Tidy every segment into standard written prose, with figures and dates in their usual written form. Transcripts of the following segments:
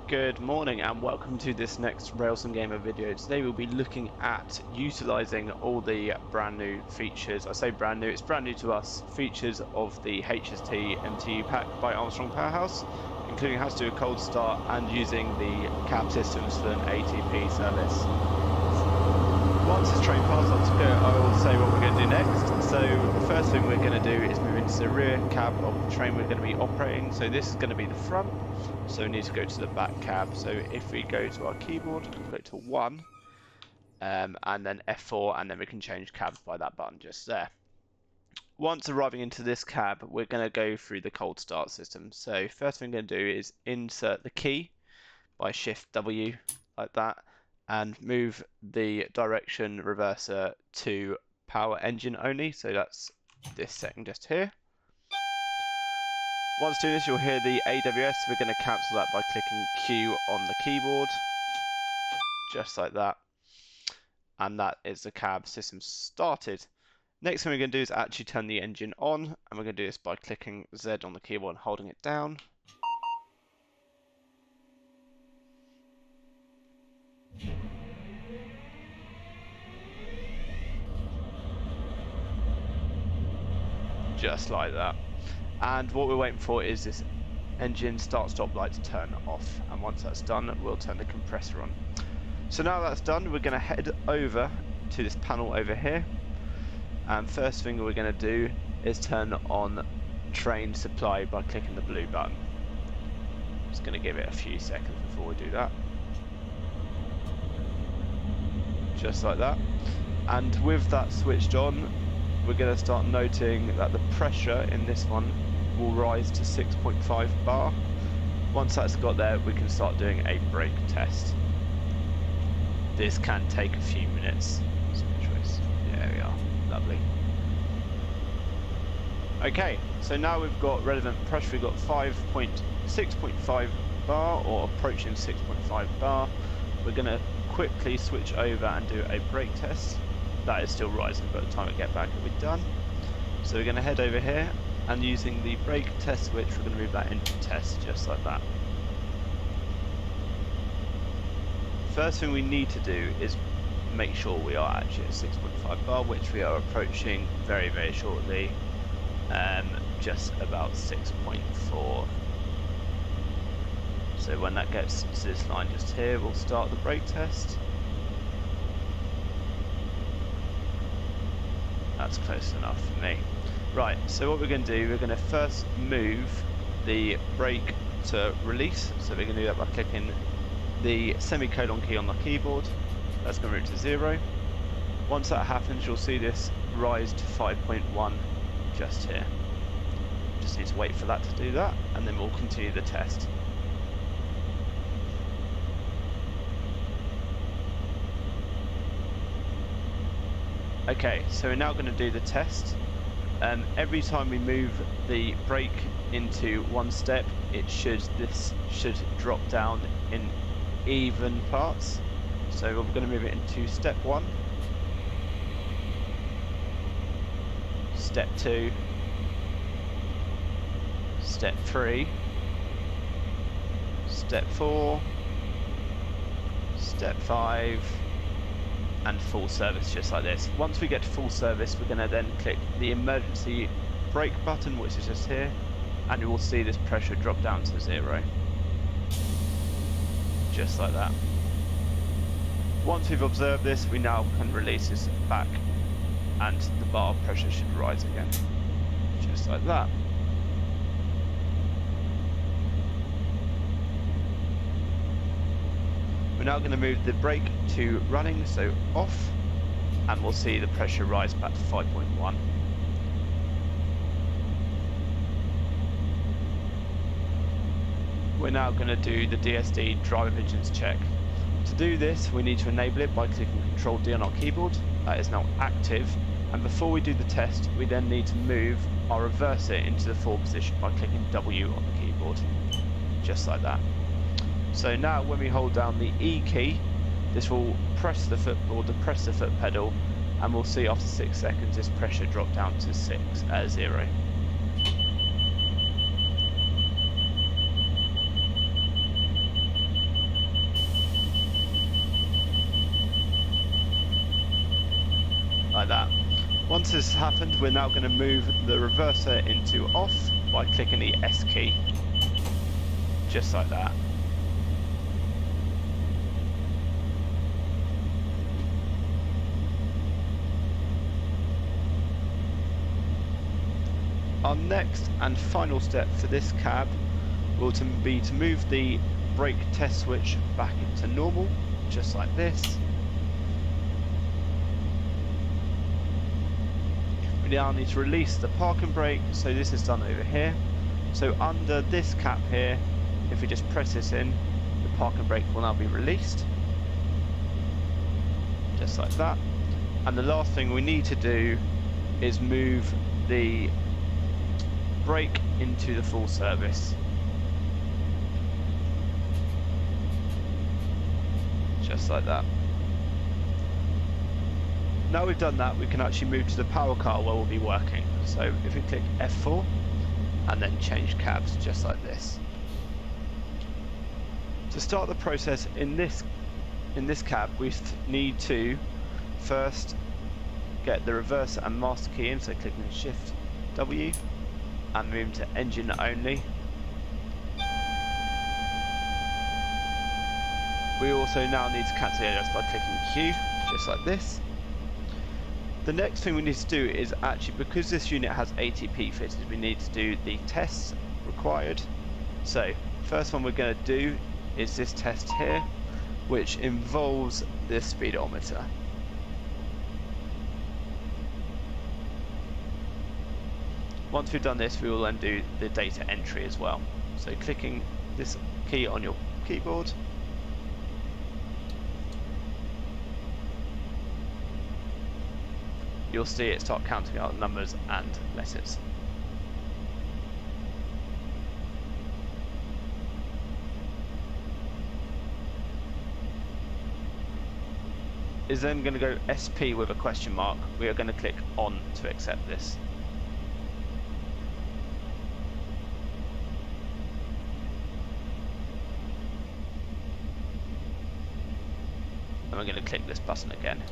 Good morning and welcome to this next Railsome Gamer video. Today we'll be looking at utilising all the brand new features. I say brand new, it's brand new to us, features of the HST MTU Pack by Armstrong Powerhouse, including how to do a cold start and using the cab systems for an ATP service. Once this train passes on to go, I will say what we're going to do next. So the first thing we're going to do is move into the rear cab of the train we're going to be operating. So this is going to be the front. So we need to go to the back cab. So if we go to our keyboard, go to 1, and then F4, and then we can change cabs by that button just there. Once arriving into this cab, we're going to go through the cold start system. So first thing I'm going to do is insert the key by Shift W like that, and move the direction reverser to power engine only. So that's this setting just here. Once doing this, you'll hear the AWS. We're going to cancel that by clicking Q on the keyboard, just like that. And that is the cab system started. Next thing we're going to do is actually turn the engine on, and we're going to do this by clicking Z on the keyboard and holding it down. Just like that. And what we're waiting for is this engine start-stop light to turn off, and once that's done, we'll turn the compressor on. So now that's done, we're going to head over to this panel over here, and first thing we're going to do is turn on train supply by clicking the blue button. Just going to give it a few seconds before we do that. Just like that. And with that switched on, we're going to start noting that the pressure in this one will rise to 6.5 bar. Once that's got there, we can start doing a brake test. This can take a few minutes. There we are, lovely. Okay, so now we've got relevant pressure. We've got 6.5 bar, or approaching 6.5 bar. We're going to quickly switch over and do a brake test. That is still rising, by the time we get back it'll be done. So we're going to head over here, and using the brake test switch, we're going to move that into test, just like that. First thing we need to do is make sure we are actually at 6.5 bar, which we are approaching very, very shortly. Just about 6.4. So when that gets to this line just here, we'll start the brake test. That's close enough for me. Right, so what we're going to do, we're going to first move the brake to release. So we're going to do that by clicking the semicolon key on the keyboard. That's going to route to 0. Once that happens, you'll see this rise to 5.1 just here. Just need to wait for that to do that, and then we'll continue the test. Okay, so we're now going to do the test. Every time we move the brake into one step, this should drop down in even parts. So we're going to move it into step 1, step 2, step 3, step 4, step 5, and full service, just like this. Once we get to full service, we're going to then click the emergency brake button, which is just here, and you will see this pressure drop down to 0. Just like that. Once we've observed this, we now can release this back, and the bar pressure should rise again. Just like that. We're now going to move the brake to running, so off, and we'll see the pressure rise back to 5.1. We're now going to do the DSD driver vigilance check. To do this, we need to enable it by clicking Ctrl D on our keyboard. That is now active, and before we do the test, we then need to move our reverser into the forward position by clicking W on the keyboard, just like that. So now when we hold down the E key, this will press the foot pedal, and we'll see after 6 seconds this pressure drop down to 0. has happened, we're now going to move the reverser into off by clicking the S key, just like that. Our next and final step for this cab will be to move the brake test switch back into normal, just like this. We now need to release the parking brake, so this is done over here. So under this cap here, if we just press this in, the parking brake will now be released, just like that. And the last thing we need to do is move the brake into the full service, just like that. Now we've done that, we can actually move to the power car where we'll be working. So if we click F4 and then change cabs, just like this. To start the process in this cab, we need to first get the reverser and master key in, so clicking Shift W and move to engine only. We also now need to cancel the AWS by clicking Q, just like this. The next thing we need to do is actually, because this unit has ATP fitted, we need to do the tests required. So first one we're going to do is this test here, which involves this speedometer. Once we've done this, we will then do the data entry as well. So clicking this key on your keyboard, you'll see it start counting out numbers and letters. Is then going to go SP with a question mark. We are going to click on to accept this. And we're going to click this button again.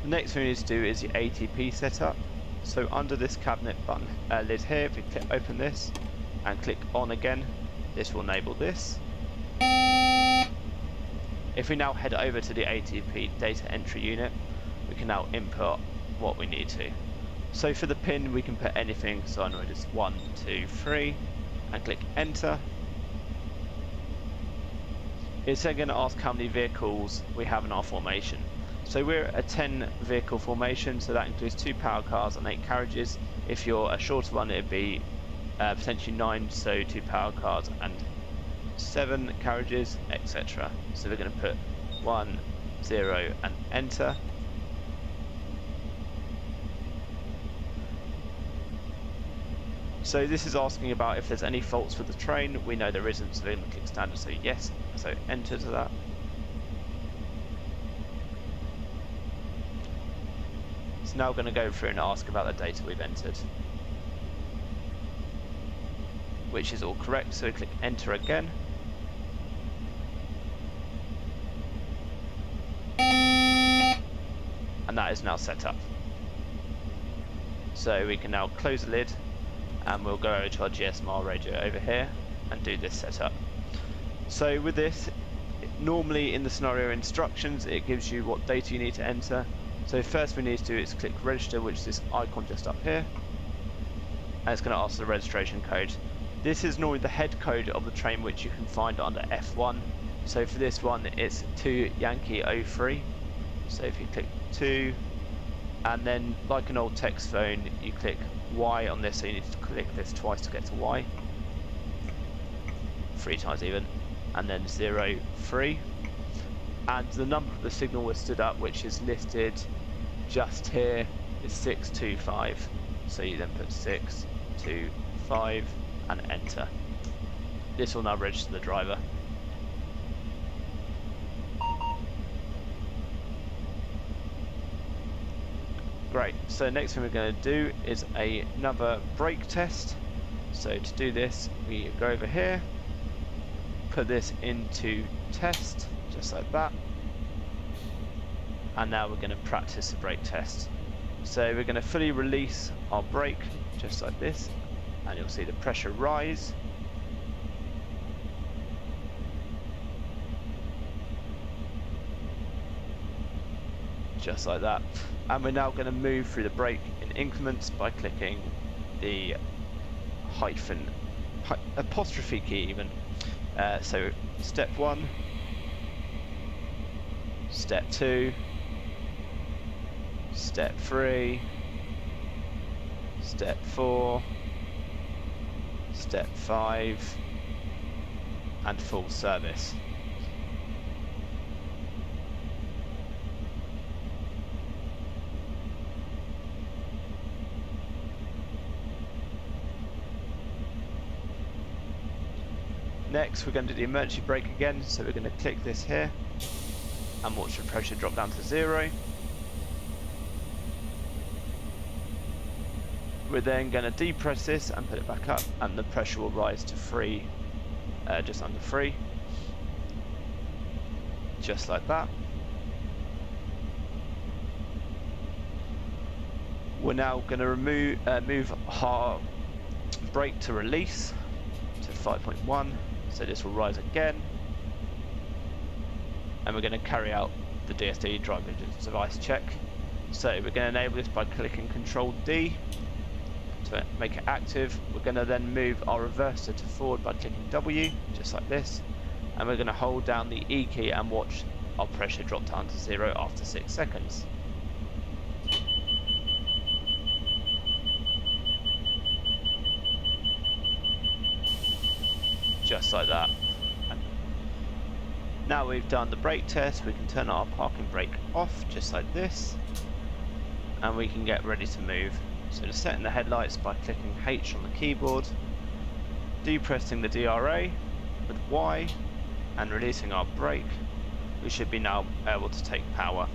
The next thing we need to do is the ATP setup. So under this cabinet button lid here, if we click open this and click on again, this will enable this. If we now head over to the ATP Data Entry unit, we can now input what we need to. So for the pin, we can put anything. So I know it's 1, 2, 3, and click enter. It's then going to ask how many vehicles we have in our formation. So we're a 10 vehicle formation, so that includes 2 power cars and 8 carriages. If you're a shorter one, it'd be potentially 9, so 2 power cars and 7 carriages, etc. So we're going to put 1, 0 and enter. So this is asking about if there's any faults with the train. We know there isn't, so we're going to click standard, so yes, so enter to that. It's now going to go through and ask about the data we've entered, which is all correct, so we click enter again. And that is now set up. So we can now close the lid and we'll go over to our GSM-R radio over here and do this setup. So with this, normally in the scenario instructions, it gives you what data you need to enter. So first we need to do is click register, which is this icon just up here, and it's going to ask for the registration code. This is normally the head code of the train, which you can find under F1. So for this one, it's 2 Yankee 03. So if you click 2, and then like an old text phone, you click Y on this, so you need to click this twice to get to Y, 3 times even, and then 0, 3. And the number of the signal was stood up, which is listed just here, is 625. So you then put 625 and enter. This will now register the driver. Great, so next thing we're going to do is another brake test. So to do this, we go over here, put this into test, just like that. And now we're going to practice the brake test. So we're going to fully release our brake, just like this, and you'll see the pressure rise. Just like that. And we're now going to move through the brake in increments by clicking the apostrophe key even. So step 1, step 2, step 3, step 4, step 5, and full service. Next, we're going to do the emergency brake again, so we're going to click this here and watch the pressure drop down to 0. We're then going to depress this and put it back up, and the pressure will rise to 3, just under 3, just like that. We're now going to move our brake to release to 5.1. So this will rise again, and we're going to carry out the DSD drive vigilance device check. So we're going to enable this by clicking Control D to make it active. We're going to then move our reverser to forward by clicking W, just like this, and we're going to hold down the E key and watch our pressure drop down to 0 after 6 seconds. Just like that. Now we've done the brake test, we can turn our parking brake off, just like this, and we can get ready to move. So to set in the headlights by clicking H on the keyboard, depressing the DRA with Y, and releasing our brake, we should be now able to take power.